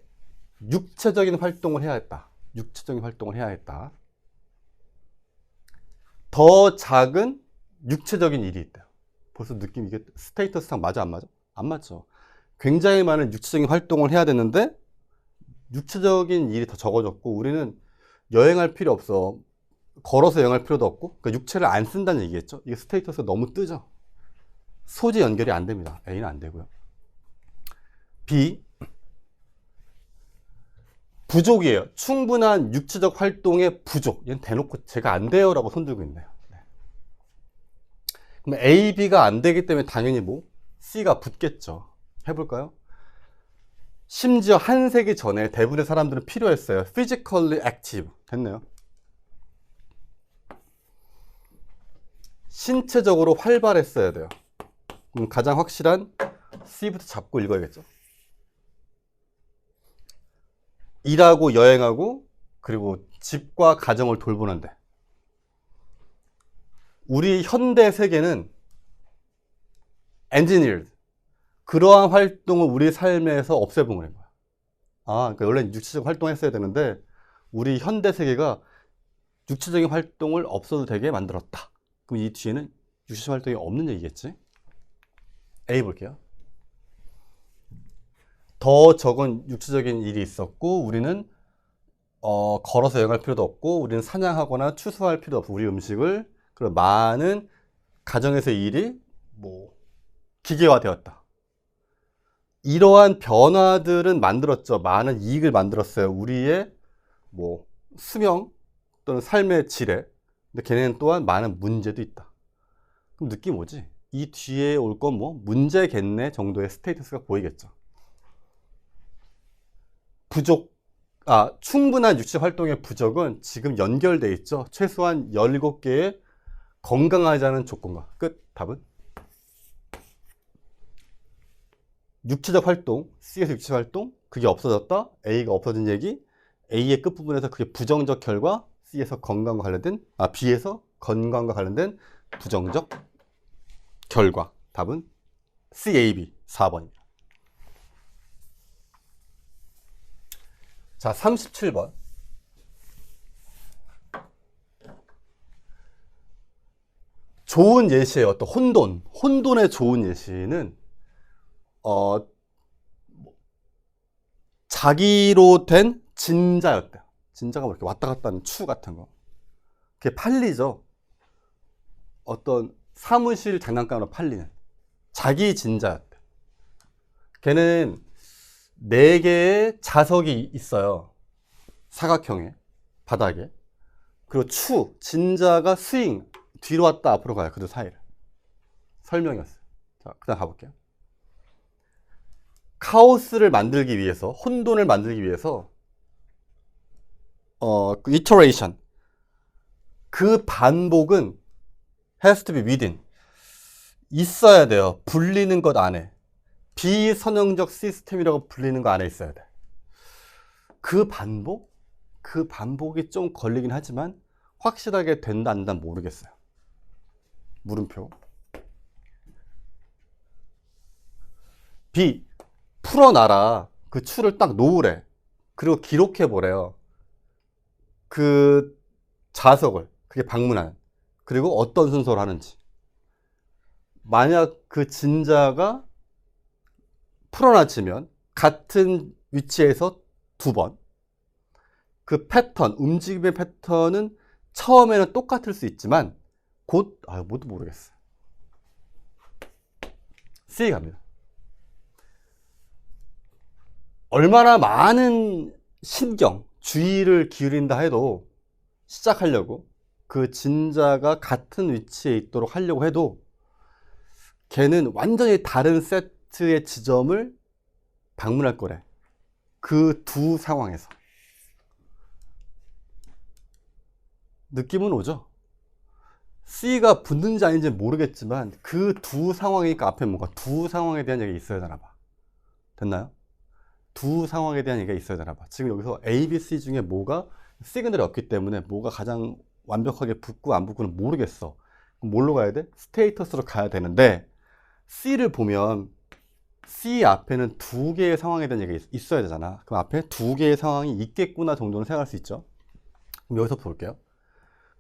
육체적인 활동을 해야 했다. 육체적인 활동을 해야 했다. 더 작은 육체적인 일이 있다. 벌써 느낌, 이게 스테이터스상 맞아, 안 맞아? 안 맞죠. 굉장히 많은 육체적인 활동을 해야 되는데 육체적인 일이 더 적어졌고, 우리는 여행할 필요 없어. 걸어서 여행할 필요도 없고, 그러니까 육체를 안 쓴다는 얘기겠죠. 이게 스테이터스가 너무 뜨죠. 소지 연결이 안 됩니다. A는 안 되고요. B, 부족이에요. 충분한 육체적 활동의 부족. 얘는 대놓고 제가 안 돼요 라고 손들고 있네요. 네. 그럼 A, B가 안 되기 때문에 당연히 뭐? C가 붙겠죠. 해볼까요? 심지어 한 세기 전에 대부분의 사람들은 필요했어요. physically active. 됐네요. 신체적으로 활발했어야 돼요. 그럼 가장 확실한 C부터 잡고 읽어야겠죠. 일하고 여행하고 그리고 집과 가정을 돌보는데, 우리 현대 세계는 engineered, 그러한 활동을 우리 삶에서 없애버린 거야. 그러니까 원래 육체적 활동했어야 되는데 우리 현대 세계가 육체적인 활동을 없어도 되게 만들었다. 그럼 이 뒤에는 육체적 활동이 없는 얘기겠지? A 볼게요. 더 적은 육체적인 일이 있었고, 우리는 걸어서 여행할 필요도 없고, 우리는 사냥하거나 추수할 필요도 없고, 우리 음식을, 그리고 많은 가정에서의 일이 뭐 기계화되었다. 이러한 변화들은 만들었죠. 많은 이익을 만들었어요. 우리의 뭐 수명 또는 삶의 질에. 근데 걔네는 또한 많은 문제도 있다. 그럼 느낌 오지? 이 뒤에 올 건 뭐 문제겠네 정도의 스테이터스가 보이겠죠. 부족, 충분한 육체 활동의 부족은 지금 연결돼 있죠. 최소한 17개의 건강하지 않은 조건과. 끝. 답은 육체적 활동, C에서 육체적 활동, 그게 없어졌다. A가 없어진 얘기. A의 끝부분에서 그게 부정적 결과, C에서 건강과 관련된, B에서 건강과 관련된 부정적 결과. 답은 CAB 4번입니다. 자, 37번. 좋은 예시예요. 어떤 혼돈의 좋은 예시는 자기로 된 진자였대요. 진자가 뭐 이렇게 왔다 갔다 하는 추 같은 거. 그게 팔리죠. 어떤 사무실 장난감으로 팔리는 자기 진자였대. 걔는 4개의 자석이 있어요. 사각형의 바닥에. 그리고 진자가 스윙, 뒤로 왔다 앞으로 가요. 그 사이를. 설명이었어요. 자, 그 다음 가볼게요. 카오스를 만들기 위해서, 혼돈을 만들기 위해서 그 iteration, 그 반복은 has to be within, 있어야 돼요. 불리는 것 안에. 비선형적 시스템이라고 불리는 거 안에 있어야 돼. 그 반복이 좀 걸리긴 하지만 확실하게 된다 안 된다 모르겠어요. 물음표. B, 풀어놔라. 그 추를 딱 놓으래. 그리고 기록해보래요. 그 자석을, 그게 방문하는, 그리고 어떤 순서로 하는지. 만약 그 진자가 풀어놔지면 같은 위치에서 2번, 그 패턴, 움직임의 패턴은 처음에는 똑같을 수 있지만 곧, 뭐도 모르겠어요. C 갑니다. 얼마나 많은 신경, 주의를 기울인다 해도, 시작하려고 그 진자가 같은 위치에 있도록 하려고 해도 걔는 완전히 다른 세트의 지점을 방문할 거래. 그 두 상황에서. 느낌은 오죠? C가 붙는지 아닌지 모르겠지만 그 두 상황이니까 앞에 뭔가 두 상황에 대한 얘기가 있어야 되나 봐. 됐나요? 두 상황에 대한 얘기가 있어야 되나 봐. 지금 여기서 A, B, C 중에 뭐가 시그널이 없기 때문에 뭐가 가장 완벽하게 붙고 안 붙고는 모르겠어. 그럼 뭘로 가야 돼? 스테이터스로 가야 되는데 C를 보면 C 앞에는 두 개의 상황에 대한 얘기가 있어야 되잖아. 그럼 앞에 두 개의 상황이 있겠구나 정도는 생각할 수 있죠. 그럼 여기서 볼게요.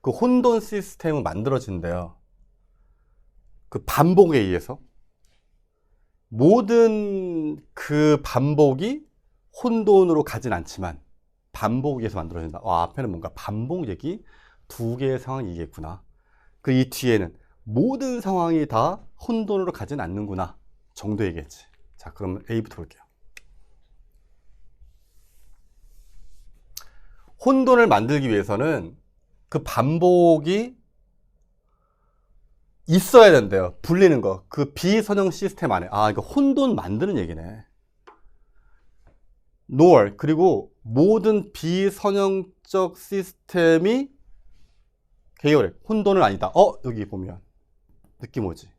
그 혼돈 시스템은 만들어진대요. 그 반복에 의해서. 모든 그 반복이 혼돈으로 가진 않지만 반복에 의해서 만들어진다. 앞에는 뭔가 반복얘기 두 개의 상황이겠구나. 그 이 뒤에는 모든 상황이 다 혼돈으로 가진 않는구나 정도 얘기했지. 자, 그럼 A부터 볼게요. 혼돈을 만들기 위해서는 그 반복이 있어야 된대요. 불리는 거. 그 비선형 시스템 안에. 이거 혼돈 만드는 얘기네. nor, 그리고 모든 비선형적 시스템이 계열해. 혼돈은 아니다. 여기 보면. 느낌 오지?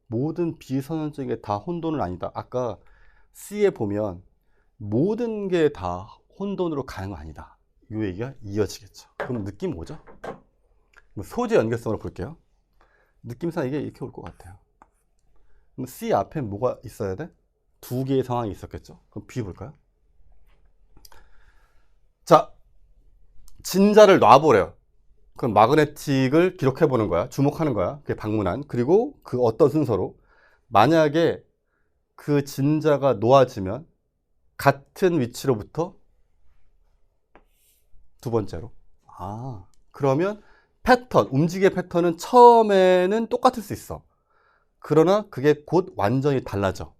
모든 비선형적인 게 다 혼돈은 아니다. 아까 C에 보면 모든 게 다 혼돈으로 가는 거 아니다. 이 얘기가 이어지겠죠. 그럼 느낌 오죠? 소재 연결성으로 볼게요. 느낌상 이게 이렇게 올 것 같아요. 그럼 C 앞에 뭐가 있어야 돼? 두 개의 상황이 있었겠죠. 그럼 B 볼까요? 자, 진자를 놔보래요. 그럼 마그네틱을 기록해 보는 거야. 주목하는 거야. 그게 방문한. 그리고 그 어떤 순서로 만약에 그 진자가 놓아지면 같은 위치로부터 두 번째로. 그러면 패턴, 움직임의 패턴은 처음에는 똑같을 수 있어. 그러나 그게 곧 완전히 달라져.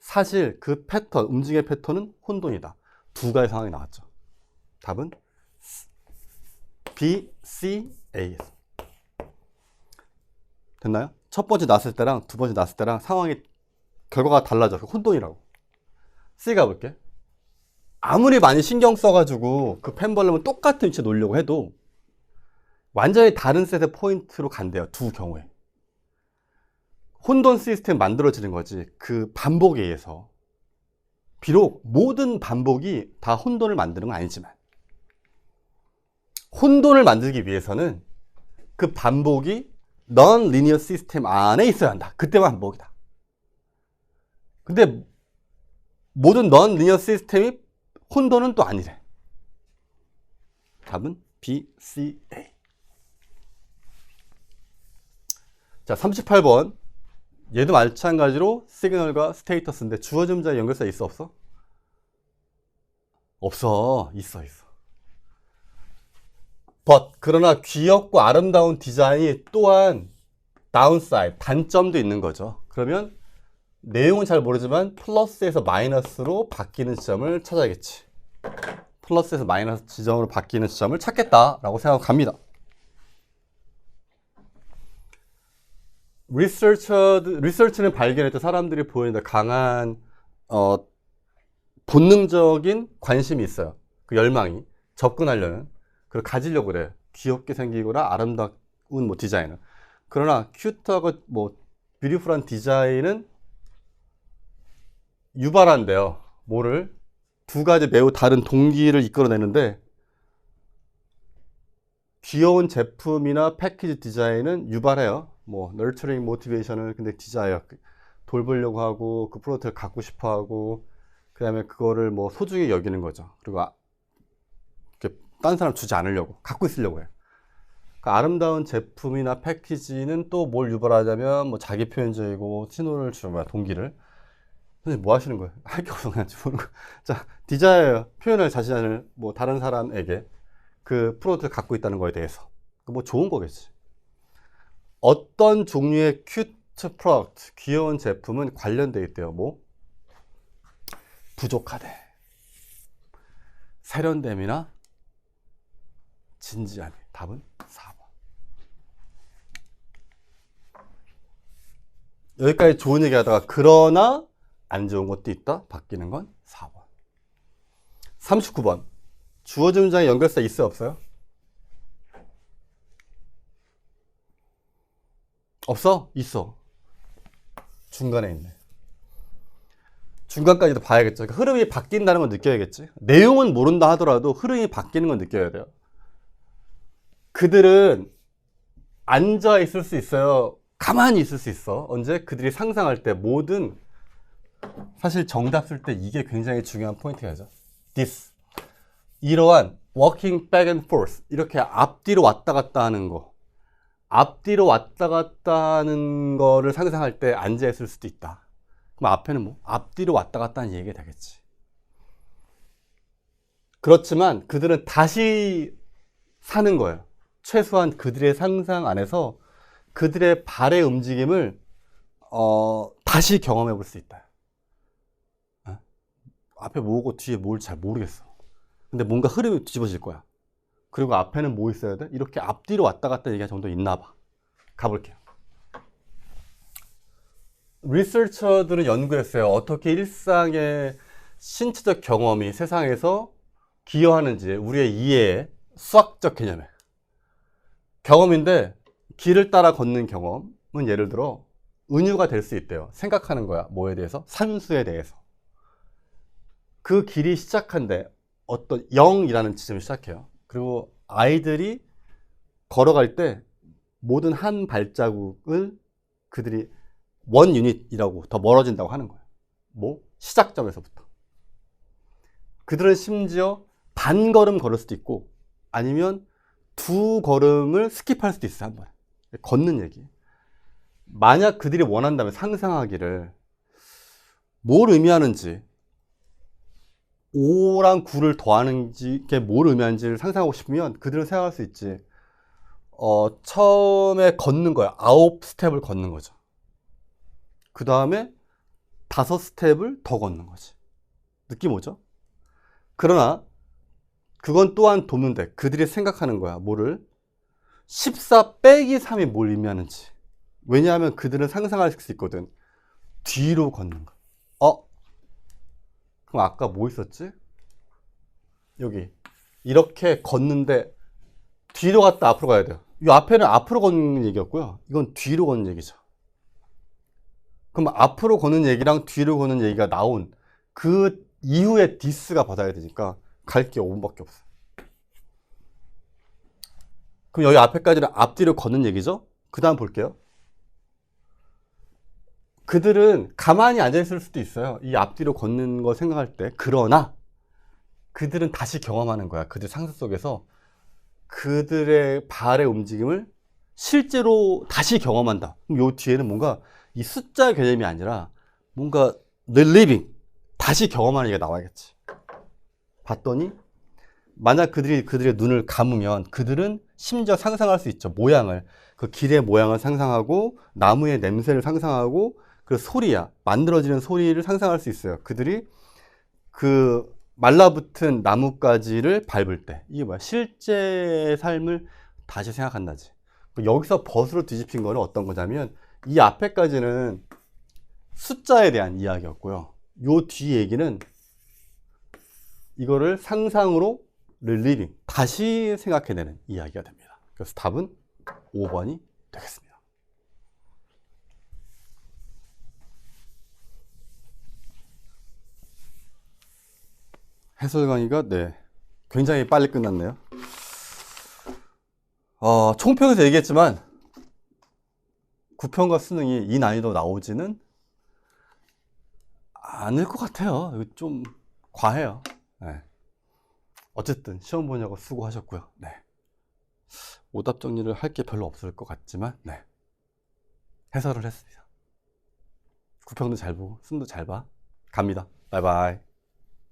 사실 그 패턴, 움직임의 패턴은 혼돈이다. 두 가지 상황이 나왔죠. 답은 B, C, A. 됐나요? 첫 번째 나왔을 때랑 두 번째 나왔을 때랑 상황이, 결과가 달라져. 혼돈이라고. C 가볼게. 아무리 많이 신경 써가지고 그 펜벌럼을 똑같은 위치에 놓으려고 해도 완전히 다른 셋의 포인트로 간대요. 두 경우에. 혼돈 시스템 만들어지는 거지. 그 반복에 의해서. 비록 모든 반복이 다 혼돈을 만드는 건 아니지만 혼돈을 만들기 위해서는 그 반복이 non-linear 시스템 안에 있어야 한다. 그때만 반복이다. 근데 모든 non-linear 시스템이 혼돈은 또 아니래. 답은 B, C, A. 자, 38번. 얘도 마찬가지로 시그널과 스테이터스인데 주어 점자 연결사 있어 없어? 없어. 있어. but 그러나 귀엽고 아름다운 디자인이 또한 다운사이드, 단점도 있는 거죠. 그러면 내용은 잘 모르지만 플러스에서 마이너스로 바뀌는 지점을 찾아야겠지. 플러스에서 마이너스 지점으로 바뀌는 지점을 찾겠다라고 생각합니다. 리서치는 발견했던 사람들이 보이는 강한 본능적인 관심이 있어요. 그 열망이 접근하려는, 그리고 가지려고 그래. 귀엽게 생기거나 아름다운 뭐 디자인은. 그러나 큐트하고 뭐 뷰티풀한 디자인은 유발한대요. 뭐를? 두 가지 매우 다른 동기를 이끌어내는데 귀여운 제품이나 패키지 디자인은 유발해요. 뭐 nurturing motivation을 근데 디자이어 돌보려고 하고 그 프로덕트를 갖고 싶어 하고 그 다음에 그거를 뭐 소중히 여기는 거죠. 그리고 이렇게 딴 사람 주지 않으려고 갖고 있으려고 해요. 그 아름다운 제품이나 패키지는 또 뭘 유발하자면 뭐 자기 표현적이고 신호를 주는 동기를. 선생님 뭐 하시는 거예요? 할 게 없어 그냥 보는 거. 자, 디자이어 표현을 자신을 뭐 다른 사람에게 그 프로덕트를 갖고 있다는 거에 대해서 뭐 좋은 거겠지. 어떤 종류의 큐트 프로덕트, 귀여운 제품은 관련되어 있대요. 뭐? 부족하대. 세련됨이나 진지함이. 답은 4번. 여기까지 좋은 얘기 하다가 그러나 안 좋은 것도 있다. 바뀌는 건 4번. 39번. 주어진 문장에 연결사 있어요? 없어요? 없어? 있어. 중간에 있네. 중간까지도 봐야겠죠. 그러니까 흐름이 바뀐다는 걸 느껴야겠지. 내용은 모른다 하더라도 흐름이 바뀌는 건 느껴야 돼요. 그들은 앉아 있을 수 있어요? 가만히 있을 수 있어. 언제? 그들이 상상할 때 모든 사실 정답 쓸 때 이게 굉장히 중요한 포인트가죠. this. 이러한 walking back and forth. 이렇게 앞뒤로 왔다 갔다 하는 거. 앞뒤로 왔다 갔다 하는 거를 상상할 때 앉아 있을 수도 있다. 그럼 앞에는 뭐? 앞뒤로 왔다 갔다 하는 얘기가 되겠지. 그렇지만 그들은 다시 사는 거예요. 최소한 그들의 상상 안에서 그들의 발의 움직임을 다시 경험해 볼 수 있다. 앞에 뭐고 뒤에 뭘 잘 모르겠어. 근데 뭔가 흐름이 뒤집어질 거야. 그리고 앞에는 뭐 있어야 돼? 이렇게 앞뒤로 왔다 갔다 얘기가 정도 있나 봐. 가볼게요. 리서처들은 연구했어요. 어떻게 일상의 신체적 경험이 세상에서 기여하는지, 우리의 이해에, 수학적 개념에. 경험인데 길을 따라 걷는 경험은 예를 들어 은유가 될 수 있대요. 생각하는 거야. 뭐에 대해서? 산수에 대해서. 그 길이 시작한데 어떤 0이라는 지점이 시작해요. 그리고 아이들이 걸어갈 때 모든 한 발자국을 그들이 원 유닛이라고 더 멀어진다고 하는 거예요. 뭐? 시작점에서부터. 그들은 심지어 반 걸음 걸을 수도 있고 아니면 두 걸음을 스킵할 수도 있어요. 한 번에. 걷는 얘기. 만약 그들이 원한다면 상상하기를 뭘 의미하는지 5랑 9를 더하는 게 뭘 의미하는지를 상상하고 싶으면 그들은 생각할 수 있지. 처음에 걷는 거야. 9스텝을 걷는 거죠. 그 다음에 5스텝을 더 걷는 거지. 느낌 오죠? 그러나 그건 또한 도면 돼. 그들이 생각하는 거야. 뭐를? 14 빼기 3이 뭘 의미하는지. 왜냐하면 그들은 상상할 수 있거든. 뒤로 걷는 거. 그럼 아까 뭐 있었지? 여기 이렇게 걷는데 뒤로 갔다 앞으로 가야 돼요. 이 앞에는 앞으로 걷는 얘기였고요. 이건 뒤로 걷는 얘기죠. 그럼 앞으로 걷는 얘기랑 뒤로 걷는 얘기가 나온 그 이후에 디스가 받아야 되니까 갈 게 5분밖에 없어요. 그럼 여기 앞에까지는 앞뒤로 걷는 얘기죠? 그 다음 볼게요. 그들은 가만히 앉아있을 수도 있어요. 이 앞뒤로 걷는 거 생각할 때. 그러나 그들은 다시 경험하는 거야. 그들 상상 속에서 그들의 발의 움직임을 실제로 다시 경험한다. 그럼 요 뒤에는 뭔가 이 숫자 개념이 아니라 뭔가 reliving, 다시 경험하는 얘기가 나와야겠지. 봤더니 만약 그들의 눈을 감으면 그들은 심지어 상상할 수 있죠. 모양을. 그 길의 모양을 상상하고 나무의 냄새를 상상하고 그 소리야. 만들어지는 소리를 상상할 수 있어요. 그들이 그 말라붙은 나뭇가지를 밟을 때. 이게 뭐야? 실제 삶을 다시 생각한다지. 여기서 벗으로 뒤집힌 거는 어떤 거냐면 이 앞에까지는 숫자에 대한 이야기였고요. 요 뒤 얘기는 이거를 상상으로 reliving, 다시 생각해내는 이야기가 됩니다. 그래서 답은 5번이 되겠습니다. 해설 강의가 굉장히 빨리 끝났네요. 총평에서 얘기했지만 9편과 수능이 이 난이도 나오지는 않을 것 같아요. 이거 좀 과해요. 네. 어쨌든 시험 보냐고 수고하셨고요. 오답 정리를 할 게 별로 없을 것 같지만 해설을 했습니다. 9편도 잘 보고 수능도 잘 봐. 갑니다. 바이바이.